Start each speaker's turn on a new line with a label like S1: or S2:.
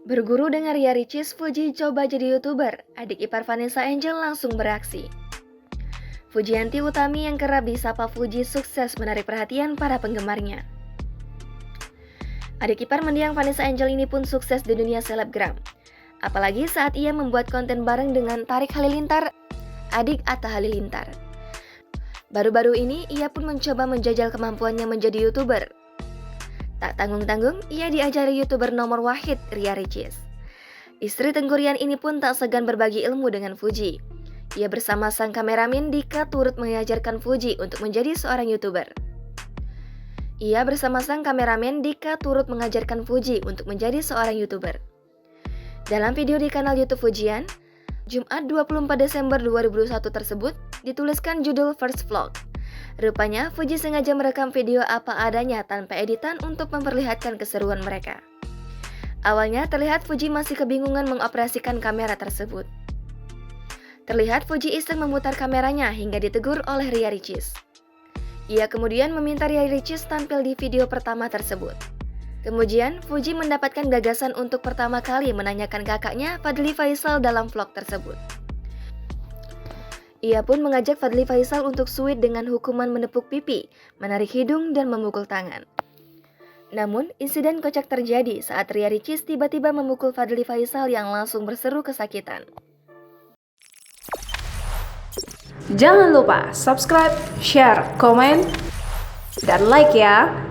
S1: Berguru dengan Ria Ricis, Fuji coba jadi YouTuber. Adik ipar Vanessa Angel langsung beraksi. Fujianti Utami yang kerap disapa Fuji sukses menarik perhatian para penggemarnya. Adik ipar mendiang Vanessa Angel ini pun sukses di dunia selebgram. Apalagi saat ia membuat konten bareng dengan Tarik Halilintar, adik Atta Halilintar. Baru-baru ini ia pun mencoba menjajal kemampuannya menjadi YouTuber. Tak tanggung-tanggung, ia diajari YouTuber nomor wahid Ria Ricis. Istri Tenggurian ini pun tak segan berbagi ilmu dengan Fuji. Ia bersama sang kameramen Dika turut mengajarkan Fuji untuk menjadi seorang YouTuber. Dalam video di kanal YouTube Fujian, Jumat 24 Desember 2021 tersebut, dituliskan judul First Vlog. Rupanya, Fuji sengaja merekam video apa adanya tanpa editan untuk memperlihatkan keseruan mereka. Awalnya terlihat Fuji masih kebingungan mengoperasikan kamera tersebut. Terlihat Fuji iseng memutar kameranya hingga ditegur oleh Ria Ricis. Ia kemudian meminta Ria Ricis tampil di video pertama tersebut. Kemudian, Fuji mendapatkan gagasan untuk pertama kali menanyakan kakaknya Fadly Faisal dalam vlog tersebut. Ia pun mengajak Fadly Faisal untuk sweet dengan hukuman menepuk pipi, menarik hidung, dan memukul tangan. Namun, insiden kocak terjadi saat Ria Ricis tiba-tiba memukul Fadly Faisal yang langsung berseru kesakitan.
S2: Jangan lupa subscribe, share, komen, dan like ya!